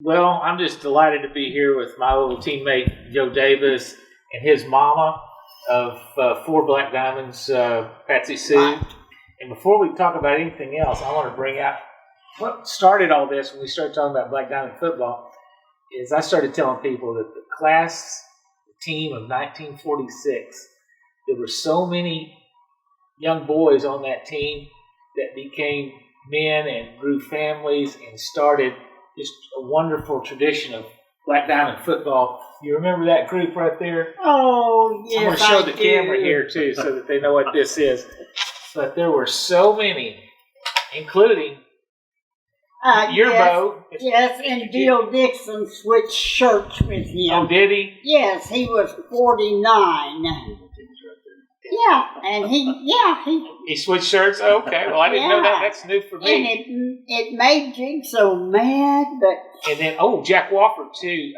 Well, I'm just delighted to be here with my little teammate Joe Davis and his mama of 4 Black Diamonds, Patsy Sue. Right. And before we talk about anything else, I want to bring out what started all this when we started talking about Black Diamond football. Is I started telling people that the team of 1946, there were so many young boys on that team that became men and grew families and started just a wonderful tradition of Black Diamond football. You remember that group right there? Oh, yes, I'm going to show the camera here, too, so that they know what this is. But there were so many, including your boat. Yes, and Bill Dixon switched shirts with him. Oh, did he? Yes, he was 49. Yeah, and he switched shirts? Oh, okay, well, I didn't know that. That's new for me. And it made Jig so mad, but... And then, Jack Wofford, too.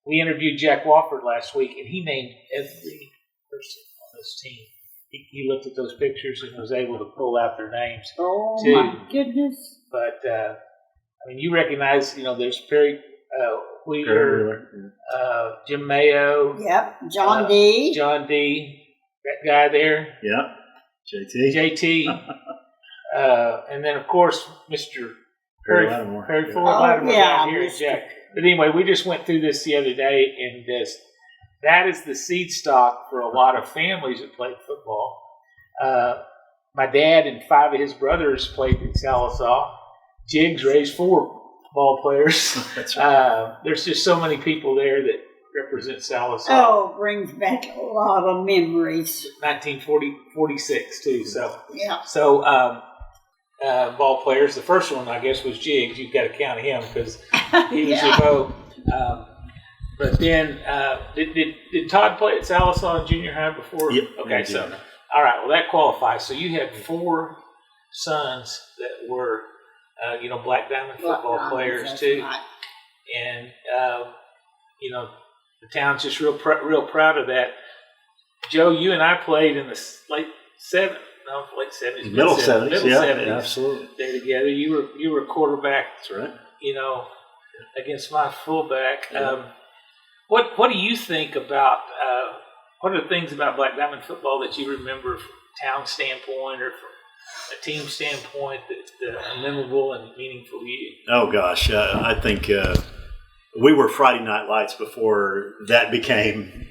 We interviewed Jack Wofford last week, and he named every person on this team. He looked at those pictures and was able to pull out their names. Oh, too. my goodness. But, you recognize, there's Perry Wheeler, Jim Mayo. Yep, John D. John D. That guy there. Yep, JT. And then, of course, Mr. Perry Lattimore. Perry Lattimore down here at Jack. Mr. But anyway, we just went through this the other day, and that is the seed stock for a lot of families that play football. My dad and 5 of his brothers played in Sallisaw. Jiggs raised 4 ball players. That's right. There's just so many people there that represent Sallisaw. Oh, brings back a lot of memories. 1946 too. So yeah. So ball players. The first one, I guess, was Jiggs. You've got to count him because he was your vote. But then, did Todd play at Sallisaw in junior high before? Yep. Okay, so all right. Well, that qualifies. So you had 4 sons that were, Black Diamond football players too, right. And the town's just real proud of that. Joe, you and I played in the late 70s. Middle 70s, Middle yeah, 70s. Absolutely. They together. You were a quarterback. That's right. Against my fullback. Yeah. What do you think about? What are the things about Black Diamond football that you remember from a town standpoint or from a team standpoint that are memorable and meaningful to you? Oh gosh, I think we were Friday Night Lights before that became,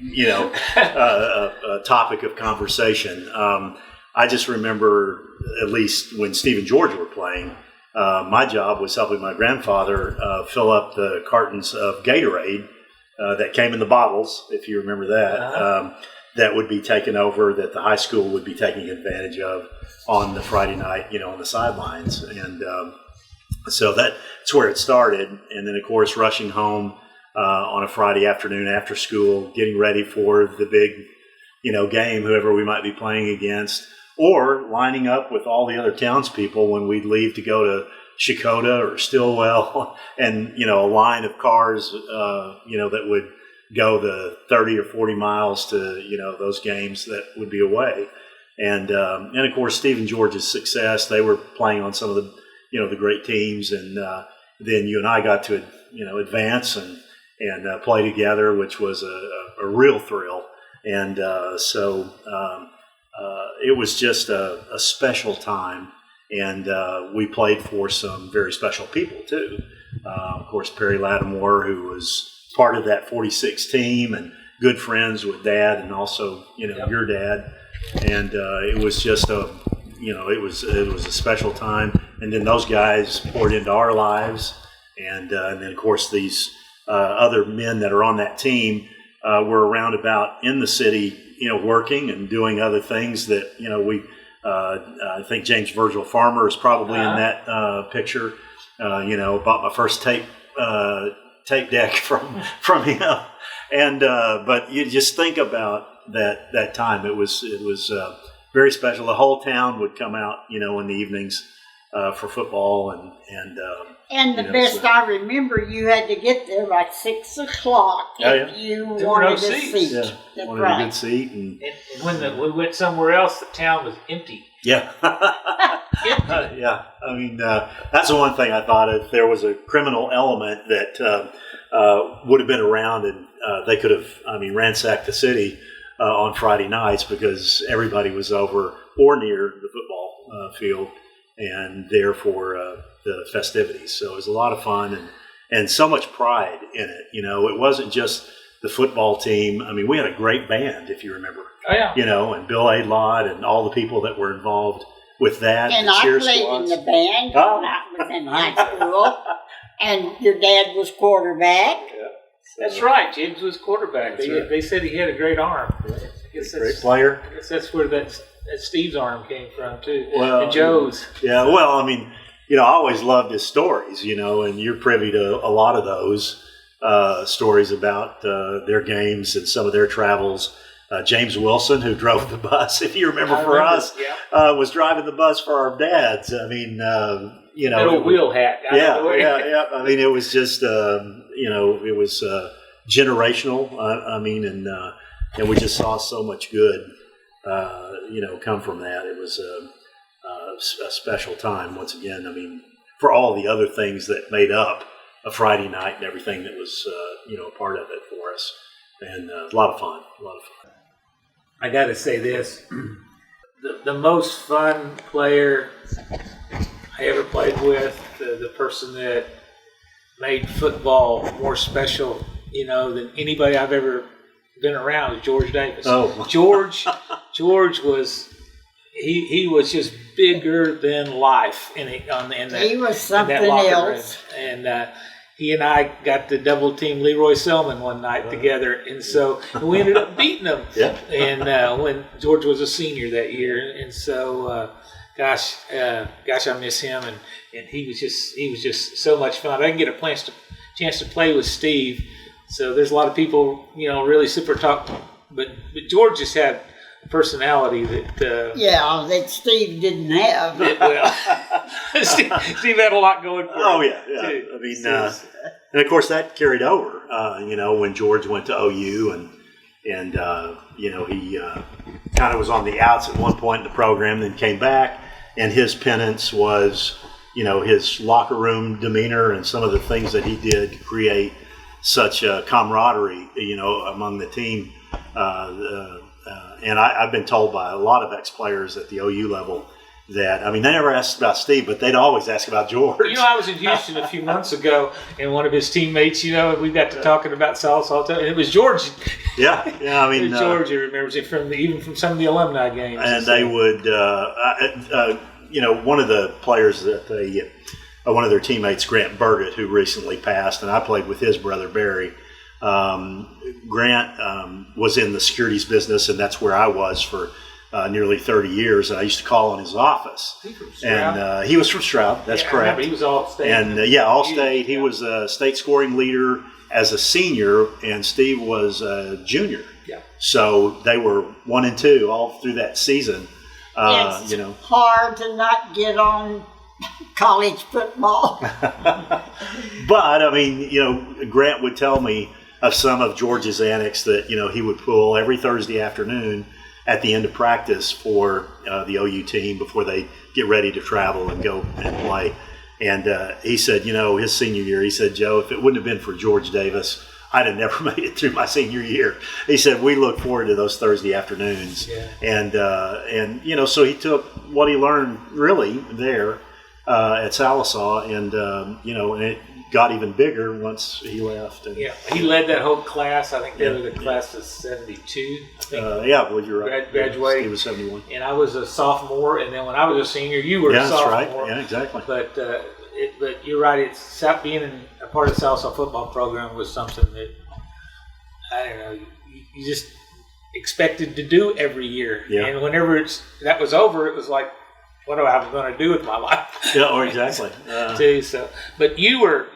a topic of conversation. I just remember, at least when Steve and George were playing, my job was helping my grandfather fill up the cartons of Gatorade that came in the bottles, if you remember that, that would be taken over, that the high school would be taking advantage of on the Friday night, on the sidelines. And so that's where it started. And then, of course, rushing home on a Friday afternoon after school, getting ready for the big, game, whoever we might be playing against, or lining up with all the other townspeople when we'd leave to go to Shakota or Stillwell, and a line of cars, that would go the 30 or 40 miles to those games that would be away, and of course Steve and George's success. They were playing on some of the the great teams, and then you and I got to advance and play together, which was a real thrill, and so it was just a special time. And we played for some very special people, too. Of course, Perry Lattimore, who was part of that 46 team and good friends with Dad and also, your dad. And it was just it was a special time. And then those guys poured into our lives. And then, of course, these other men that are on that team were around about in the city, working and doing other things that, we I think James Virgil Farmer is probably in that picture. Bought my first tape deck from him, and but you just think about that time. It was very special. The whole town would come out, in the evenings for football, and the best I remember, you had to get there by 6 o'clock if you wanted a seat. Yeah, That's wanted right. a good seat. And when we went somewhere else, the town was empty. Yeah. Yeah, I mean, that's the one thing I thought. If there was a criminal element that would have been around, and they could have, ransacked the city on Friday nights, because everybody was over or near the football field and there for the festivities. So it was a lot of fun and so much pride in it. It wasn't just the football team. We had a great band, if you remember. Oh, yeah. And Bill Aidlot and all the people that were involved with that. And I played in the band when I was in high school. And your dad was quarterback. Yeah. That's right. James was quarterback. Right. They said he had a great arm. Yeah. Great player. I guess that's where that Steve's arm came from, too. Well, and Joe's. Yeah, well, I always loved his stories, and you're privy to a lot of those stories about their games and some of their travels. James Wilson, who drove the bus, if you remember, was driving the bus for our dads. Little wheel hat. Yeah. It was just, it was generational. And we just saw so much good, come from that. It was a special time once again. For all the other things that made up a Friday night and everything that was, a part of it for us. And a lot of fun. I got to say this. The most fun player I ever played with, the person that made football more special, than anybody I've ever been around, is George Davis. Oh. George was, he was just bigger than life he was something else. And he and I got to double team Leroy Selman one night together, and so we ended up beating him. Yeah. And when George was a senior that year, and so gosh, I miss him, and he was just so much fun. I didn't get a chance to play with Steve, so there's a lot of people really super talk, but George just had a personality that that Steve didn't have. Steve had a lot going for him. Oh yeah. Too. And of course that carried over. When George went to OU and he kind of was on the outs at one point in the program, then came back, and his penance was his locker room demeanor and some of the things that he did to create such a camaraderie among the team. And I've been told by a lot of ex-players at the OU level that, they never asked about Steve, but they'd always ask about George. I was in Houston a few months ago, and one of his teammates, we got to talking about Sallisaw, and it was George. Yeah. It was George, who remembers it even from some of the alumni games. And they would, one of the players that one of their teammates, Grant Burgett, who recently passed, and I played with his brother, Barry. Grant was in the securities business, and that's where I was for nearly 30 years. And I used to call on his office. And he was from Stroud. That's correct. He was All-State. And All-State. He was a state scoring leader as a senior, and Steve was a junior. Yeah. So they were 1 and 2 all through that season. It's hard to not get on college football. But Grant would tell me of some of George's antics that he would pull every Thursday afternoon at the end of practice for the OU team before they get ready to travel and go and play. And he said, his senior year, he said, Joe, if it wouldn't have been for George Davis, I'd have never made it through my senior year. He said, we look forward to those Thursday afternoons. Yeah. And so he took what he learned really there at Sallisaw, and it got even bigger once he left. And, he led that whole class. I think they were the class of 72. I think. Well, you're right. Graduated. He was 71. And I was a sophomore, and then when I was a senior, you were a sophomore. That's right. Yeah, exactly. But you're right. It's being a part of the Sallisaw football program was something that, I don't know, you just expected to do every year. Yeah. And whenever that was over, it was like, what am I going to do with my life? Yeah, exactly. Too. So, but you were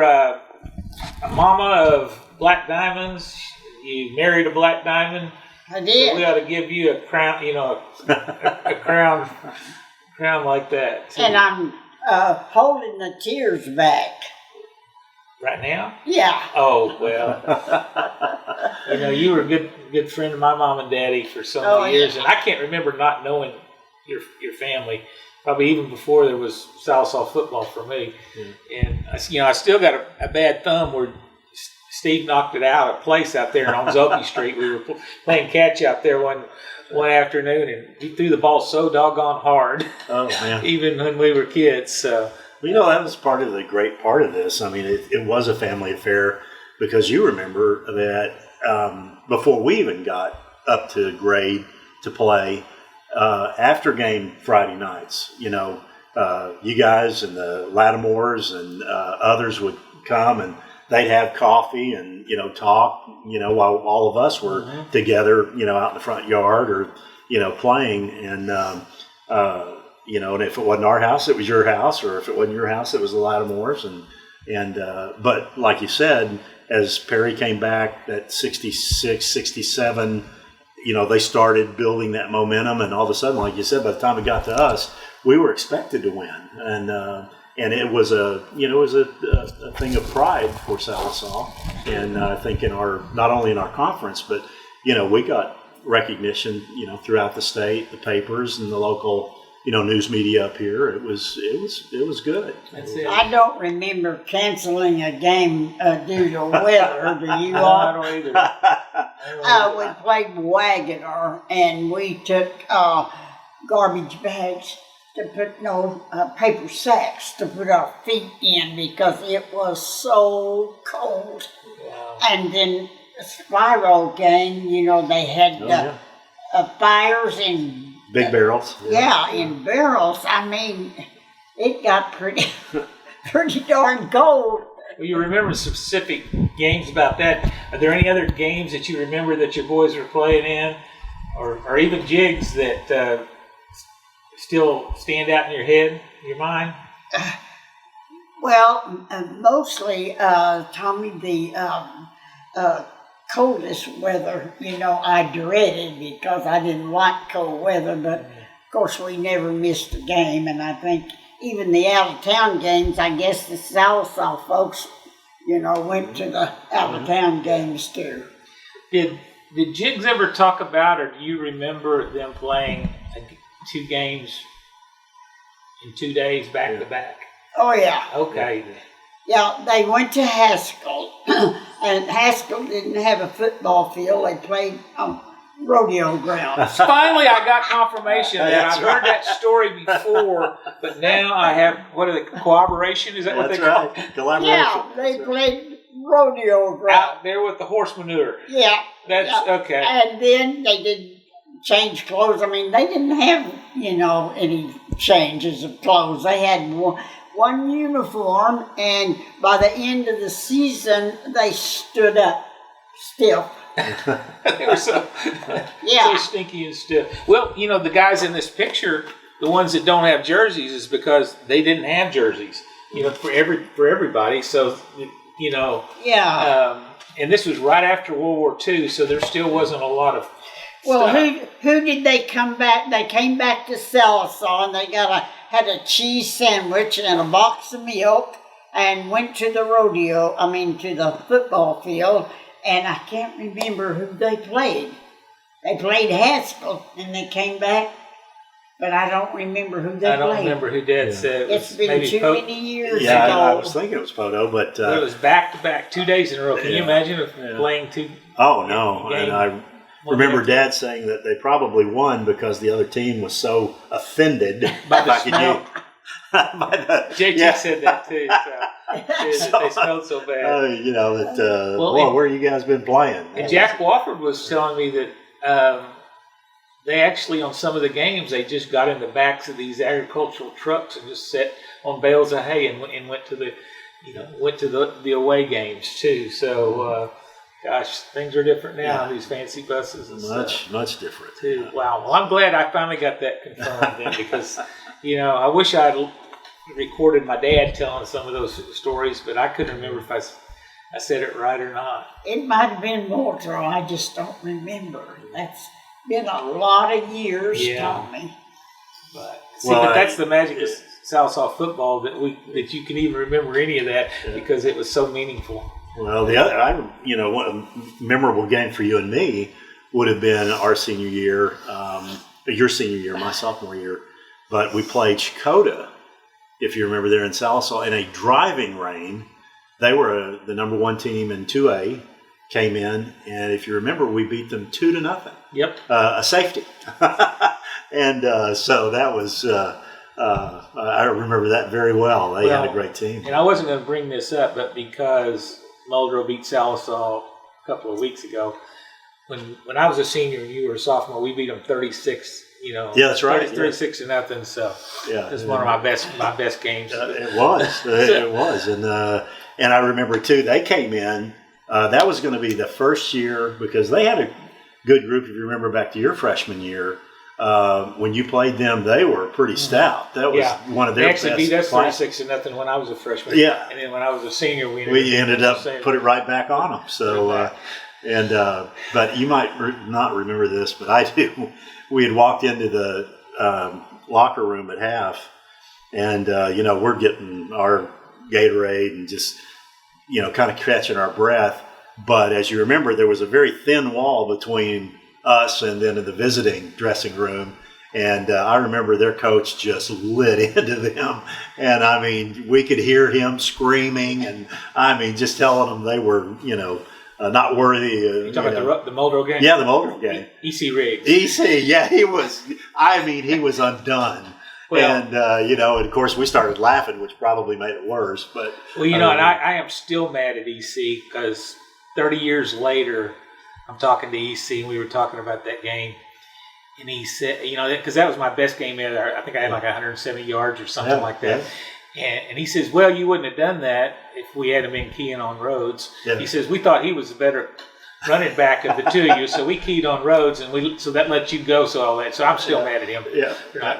a mama of black diamonds. You married a black diamond. I did. So we ought to give you a crown. A crown like that. Too. And I'm holding the tears back. Right now? Yeah. Oh, well. You were a good friend of my mom and daddy for so many years, and I can't remember not knowing your family probably even before there was Sallisaw Football for me. Yeah. And I still got a bad thumb where Steve knocked it out a place out there on Zoki Street. We were playing catch out there one afternoon, and he threw the ball so doggone hard. Oh man! Even when we were kids. So that was part of the great part of this. I mean, it was a family affair because you remember that before we even got up to grade to play, after game Friday nights, you guys and the Lattimores and others would come and they'd have coffee and, talk, while all of us were together, out in the front yard or, playing. And, and if it wasn't our house, it was your house, or if it wasn't your house, it was the Lattimores. But like you said, as Perry came back at 66, 67, they started building that momentum. And all of a sudden, like you said, by the time it got to us, we were expected to win. And it was a thing of pride for Sallisaw, and I think not only in our conference, but we got recognition throughout the state, the papers, and the local news media up here. It was good. That's it. I don't remember canceling a game due to weather. Do you all? I don't either. We played Wagoner, and we took garbage bags to put paper sacks to put our feet in because it was so cold. Wow. And then the Spiral game, they had fires in big barrels. Yeah, in barrels. I mean, it got pretty darn cold. Well, you remember specific games about that. Are there any other games that you remember that your boys were playing in, or even jigs that still stand out in your head, your mind? Well, mostly, Tommy, the coldest weather, I dreaded because I didn't like cold weather, but of course we never missed a game, and I think even the out-of-town games, I guess the Sallisaw folks, went to the out-of-town games too. Did Jigs ever talk about, or do you remember them playing 2 games in 2 days back to back? Oh yeah. Okay. Yeah, they went to Haskell, and Haskell didn't have a football field. They played on rodeo grounds. Finally, I got confirmation that I've heard that story before, but now I have corroboration. Is that what they call it? Collaboration. Yeah, they played rodeo grounds out there with the horse manure. Yeah, that's okay. And then they didn't change clothes. I mean, they didn't have any changes of clothes. They had one uniform, and by the end of the season, they stood up stiff. They were so stinky and stiff. Well, the guys in this picture, the ones that don't have jerseys, is because they didn't have jerseys. For everybody. So and this was right after World War II, so there still wasn't a lot of. Well, who did they come back? They came back to Sallisaw, and they had a cheese sandwich and a box of milk, and went to the to the football field, and I can't remember who they played. They played Haskell, and they came back, but I don't remember who they played. I don't remember who Dad said. It's been too many years ago. Yeah, I was thinking it was Poto, but it was back to back, 2 days in a row. Can you imagine playing 2? Oh no, and I remember Dad saying that they probably won because the other team was so offended by the smell. JT said that too. So they smelled so bad. Where you guys been playing? And Jack Wofford was telling me that they actually, on some of the games, they just got in the backs of these agricultural trucks and just sat on bales of hay and went to the away games too. So. Gosh, things are different now. These fancy buses and much different too. Wow. Well, I'm glad I finally got that confirmed then, because I wish I'd recorded my dad telling some of those stories, but I couldn't remember if I said it right or not. It might have been Walter. I just don't remember. That's been a lot of years, Tommy. But that's the magic of Sallisaw football, that you can even remember any of that because it was so meaningful. Well, the other, a memorable game for you and me would have been our senior year, your senior year, my sophomore year. but we played Chakota, if you remember, there in Sallisaw, in a driving rain. They were the number 1 team in 2A, came in, and if you remember, we beat them 2-0. Yep. A safety. And so that was, I remember that very well. They had a great team. And I wasn't going to bring this up, but because Muldrow beat Sallisaw a couple of weeks ago, when I was a senior and you were a sophomore, we beat them 36. Yeah, that's right. 36-0. So yeah, it's one of my best games. It was. It was. And I remember too, they came in. That was going to be the first year because they had a good group. If you remember back to your freshman year, when you played them, they were pretty stout. That was one of their best. They actually beat us 36-0 when I was a freshman. Yeah. And then when I was a senior, we ended up put it right back on them. So, but you might not remember this, but I do. We had walked into the locker room at half, and we're getting our Gatorade and just kind of catching our breath. But as you remember, there was a very thin wall between us and then in the visiting dressing room. And I remember their coach just lit into them. And I mean, we could hear him screaming and I mean, just telling them they were, not worthy. You're talking about the Muldrow game? Yeah, the Muldrow game. E.C. Riggs. E.C., yeah, he was undone. Well, and, and of course, we started laughing, which probably made it worse. But and I am still mad at E.C. because 30 years later, I'm talking to E.C. and we were talking about that game. And he said, because that was my best game ever. I think I had like 170 yards or something like that. Yeah. And he says, well, you wouldn't have done that if we had him in keying on Rhodes. Yeah. He says, we thought he was the better running back of the two of you, so we keyed on Rhodes, and so that let you go. So all that. So I'm still mad at him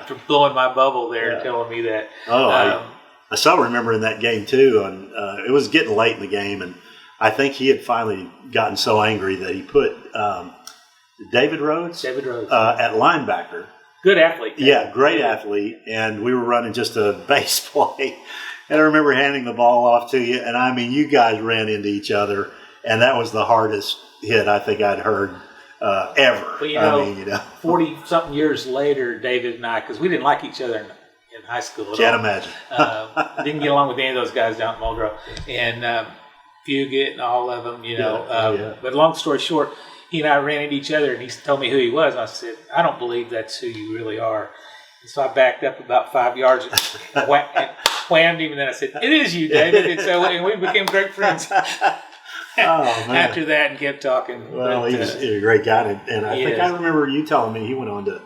for blowing my bubble there and telling me that. Oh, I still remember in that game too, and it was getting late in the game, and I think he had finally gotten so angry that he put David Rhodes at linebacker. Good athlete. Yeah, great athlete, and we were running just a base play, and I remember handing the ball off to you, and I mean, you guys ran into each other, and that was the hardest hit I think I'd heard ever. Well, 40-something years later, David and I, because we didn't like each other in high school at all. Can't imagine. Didn't get along with any of those guys down at Muldrow. And Fugit and all of them, But long story short, he and I ran into each other, and he told me who he was. And I said, I don't believe that's who you really are. And so I backed up about 5 yards and whammed him, and then I said, it is you, David. And we became great friends. After that, and kept talking. Well, he's a great guy, and I think I remember you telling me he went on to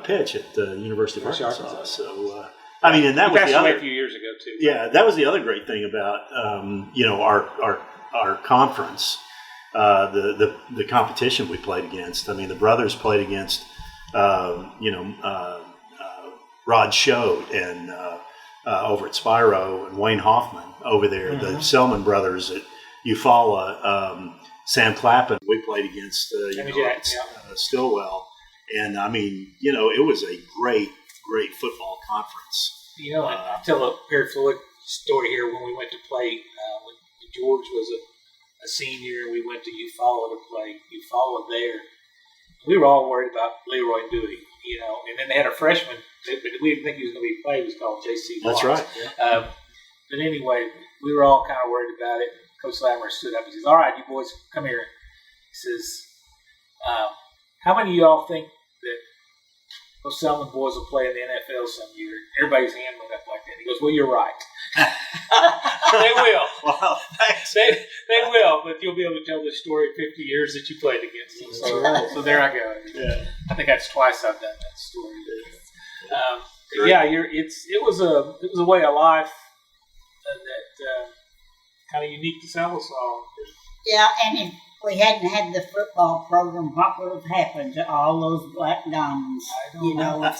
pitch at the University of Arkansas. So, and that was the other. A few years ago too. Yeah, that was the other great thing about our conference, the competition we played against. I mean, the brothers played against Rod Schode and over at Spiro and Wayne Hoffman over there. Mm-hmm. The Selman brothers at Eufaula, Sam Clappin. We played against Stillwell, and I mean, it was a great football conference. I'll tell a Perry Floyd story here. When we went to play, when George was a senior, we went to Eufaula to play Eufaula there. We were all worried about Leroy Dewey, and then they had a freshman, but we didn't think he was going to be played. He was called J.C. Watts. That's right. Yeah. But anyway, we were all kind of worried about it. Coach Latimer stood up. He says, all right, you boys, come here. He says, how many of y'all think that those Selman boys will play in the NFL some year? Everybody's hand went up like that. He goes, well, you're right. They will. Wow, thanks. They will, but you'll be able to tell this story in 50 years that you played against them. So there I go. Yeah. I think that's twice I've done that story. It was a way of life that kind of unique to Sallisaw. Yeah, and if we hadn't had the football program, what would have happened to all those black diamonds? I don't know.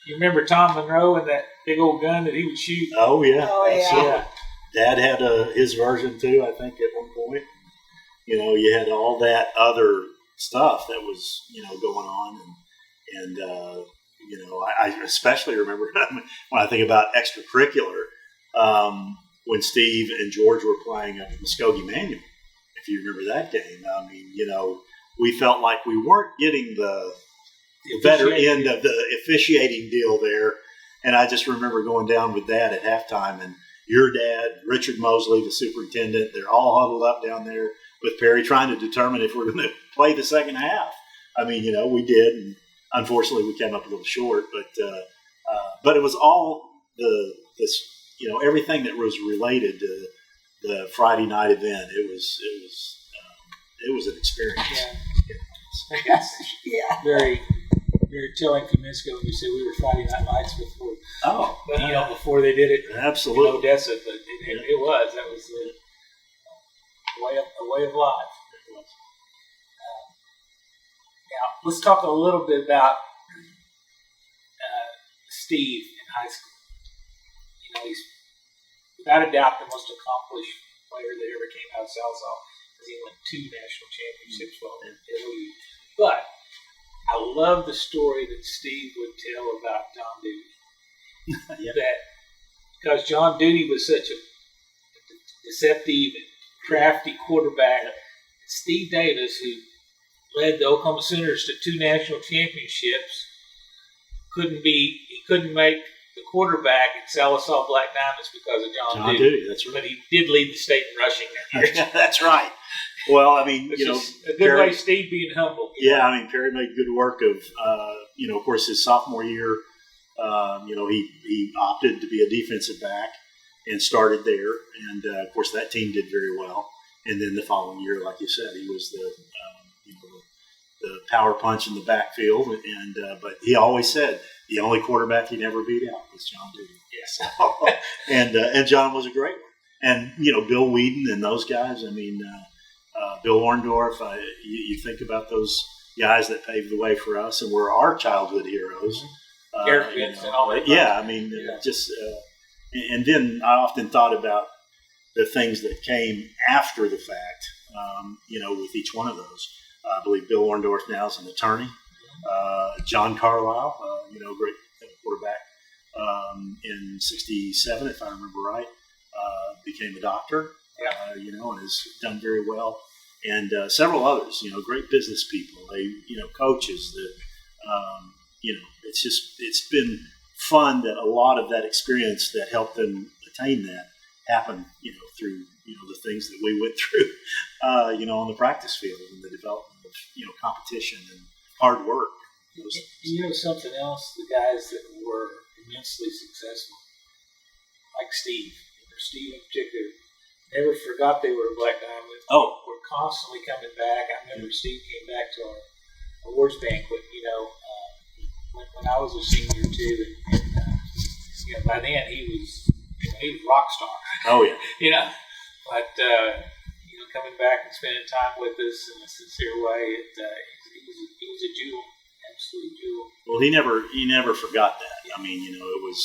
You remember Tom Monroe and that big old gun that he would shoot? Oh, yeah. Oh, yeah. Dad had his version, too, I think, at one point. You had all that other stuff that was, going on. And I especially remember when I think about extracurricular, when Steve and George were playing at Muskogee Manual, if you remember that game. I mean, we felt like we weren't getting the better end of the officiating deal there. And I just remember going down with Dad at halftime, and your dad, Richard Mosley, the superintendent, they're all huddled up down there with Perry trying to determine if we're going to play the second half. I mean, we did, and unfortunately we came up a little short, but it was all everything that was related to the Friday night event. It was an experience. Yeah. Very, very telling for Minsko when you said we were Friday Night Lights before. Oh, before they did it. Absolutely. In Odessa, but it was. That was a way of life. Now, let's talk a little bit about Steve in high school. He's without a doubt the most accomplished player that ever came out of Sallisaw, because he won 2 national championships while in OU. But I love the story that Steve would tell about John Duty. Because John Duty was such a deceptive and crafty quarterback. Steve Davis, who led the Oklahoma Sooners to 2 national championships, he couldn't make the quarterback at Sallisaw Black Diamonds because of John Duty. That's right. But he did lead the state in rushing that year. That's right. Well, I mean, a good way Steve being humble. Yeah, I mean, Perry made good work of, of course, his sophomore year. He opted to be a defensive back and started there, and of course that team did very well. And then the following year, like you said, he was the power punch in the backfield, but he always said the only quarterback he never beat out was John Duty. Yes. And John was a great one. And Bill Whedon and those guys. I mean, Bill Orndorff. You think about those guys that paved the way for us and were our childhood heroes. Eric Vince and all that. Yeah, I mean, and then I often thought about the things that came after the fact. With each one of those. I believe Bill Orndorff now is an attorney. John Carlisle, great quarterback, in '67, if I remember right, became a doctor, and has done very well. And several others, great business people, coaches that, it's been fun that a lot of that experience that helped them attain that happened, through, the things that we went through, on the practice field and the development of, competition and hard work. Something else, the guys that were immensely successful, like Steve in particular, never forgot they were a Black Diamond. Oh. Were constantly coming back. I remember Steve came back to our awards banquet, when I was a senior too, and by then he was a rock star. Oh yeah. But coming back and spending time with us in a sincere way, he was a jewel, absolute jewel. Well, he never forgot that. I mean, it was,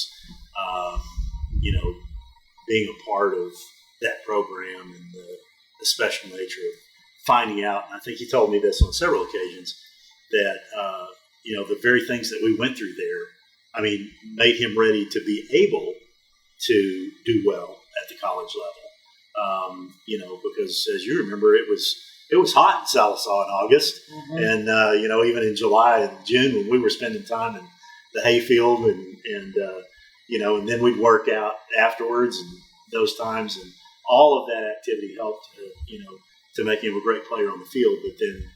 being a part of that program and the special nature of finding out. And I think he told me this on several occasions that the very things that we went through there, made him ready to be able to do well at the college level. Because as you remember, it was hot in Sallisaw in August, and even in July and June when we were spending time in the hayfield, and then we'd work out afterwards and those times, and all of that activity helped to make him a great player on the field, but then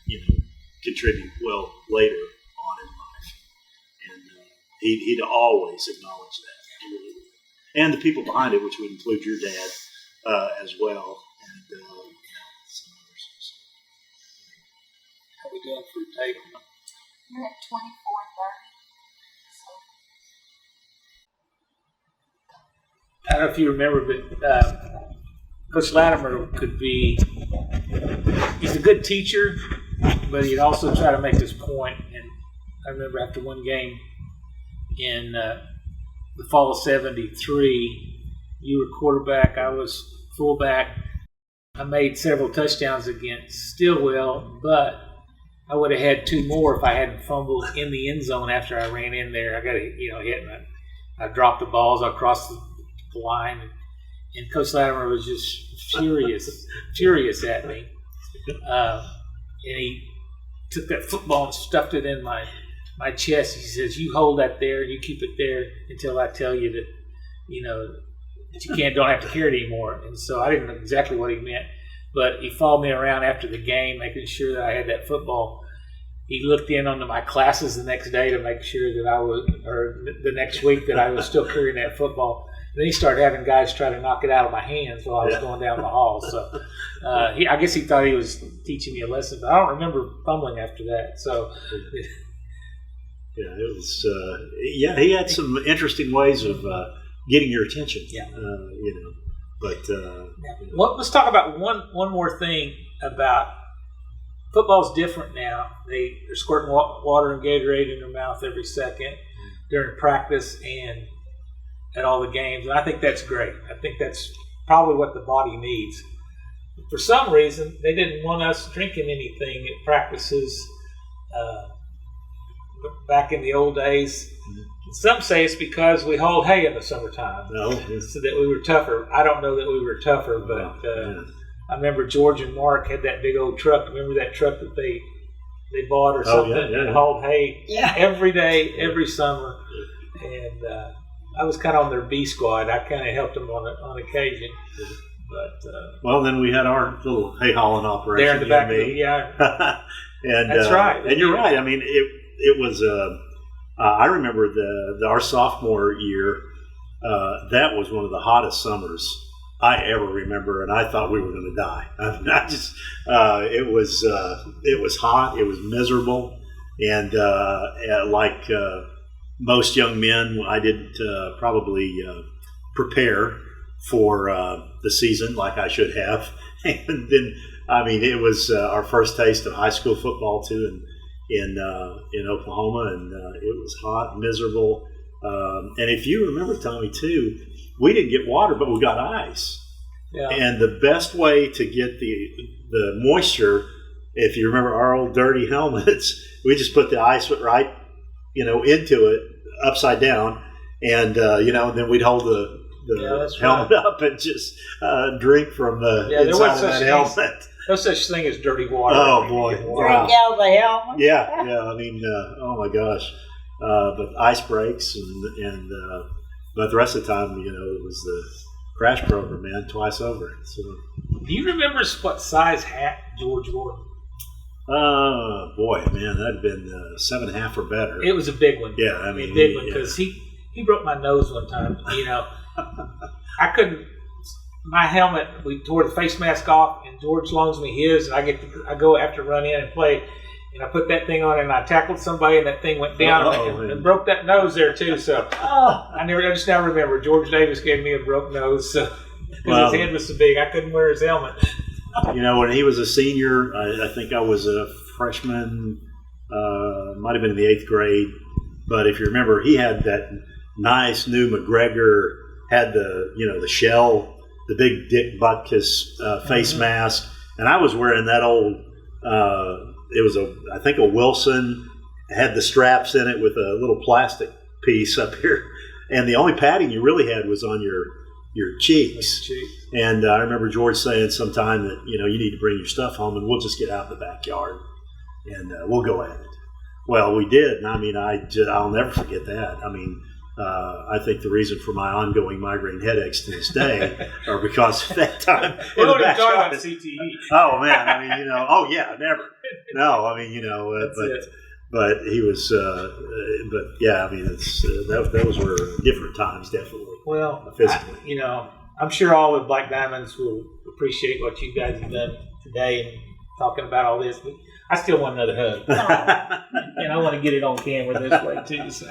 contribute well later on in life, and he'd always acknowledge that. He really would. And the people behind it, which would include your dad as well, and some others. How are we doing for Tatum? You're at 24:30. I don't know if you remember, but Coach Latimer he's a good teacher, but he'd also try to make this point. And I remember after one game in the fall of '73, you were quarterback, I was fullback. I made several touchdowns against Stillwell, but I would have had 2 more if I hadn't fumbled in the end zone after I ran in there. I got hit, and I dropped the balls across the line, and Coach Latimer was just furious at me. And he took that football and stuffed it in my my chest. He says, "You hold that there. You keep it there until I tell you that, that you don't have to carry it anymore." And so I didn't know exactly what he meant, but he followed me around after the game, making sure that I had that football. He looked in onto my classes the next day to make sure that or the next week that I was still carrying that football. Then he started having guys try to knock it out of my hands while I was going down the hall. So I guess he thought he was teaching me a lesson, but I don't remember fumbling after that. So yeah, it was. He had some interesting ways of getting your attention. Yeah, But Well, let's talk about one more thing about football's different now. They're squirting water and Gatorade in their mouth every second during practice and at all the games, and I think that's great. I think that's probably what the body needs. For some reason, they didn't want us drinking anything at practices back in the old days. Some say it's because we hauled hay in the summertime, so that we were tougher. I don't know that we were tougher, but I remember George and Mark had that big old truck. Remember that truck that they bought or something? And hauled hay every day, every summer, and I was kind of on their B squad. I kind of helped them on occasion. But then we had our little hay hauling operation there in the back. And that's right. And you're right. I mean, it was. I remember our sophomore year. That was one of the hottest summers I ever remember, and I thought we were going to die. I mean, it was hot. It was miserable, and like most young men, I didn't probably prepare for the season like I should have. And then, I mean, it was our first taste of high school football too, in Oklahoma, and it was hot, miserable. And if you remember, Tommy, too, we didn't get water, but we got ice. Yeah. And the best way to get the moisture, if you remember our old dirty helmets, we just put the ice right, into it upside down, and then we'd hold the helmet up and just drink from the inside of that helmet. No such thing as dirty water. Oh boy! Drink out of the helmet. Yeah. I mean, oh my gosh! But ice breaks, but the rest of the time, it was the crash program, man, twice over. So, do you remember what size hat George wore? Boy, man, that'd been 7.5 or better. It was a big one. Yeah, I mean, a big one because he broke my nose one time. I couldn't. My helmet, we tore the face mask off, and George loans me his, and I go after run in and play, and I put that thing on, and I tackled somebody, and that thing went down and broke that nose there too. So I just now remember George Davis gave me a broke nose, so because his head was so big, I couldn't wear his helmet. When he was a senior, I think I was a freshman, might have been in the 8th grade, but if you remember, he had that nice new McGregor, had the shell, the big Dick Butkus face mask, and I was wearing that old. It was I think a Wilson, had the straps in it with a little plastic piece up here, and the only padding you really had was on your cheeks. And I remember George saying sometime that you need to bring your stuff home, and we'll just get out in the backyard, and we'll go at it. Well, we did, and I mean, I'll never forget that. I mean. I think the reason for my ongoing migraine headaches to this day are because at that time. We don't even talk about CTE. Oh man, I mean, never. No, I mean, but he was, but yeah, I mean, it's those were different times, definitely. Well, physically, I'm sure all the Black Diamonds will appreciate what you guys have done today and talking about all this. But I still want another hug, and I want to get it on camera this way too. So.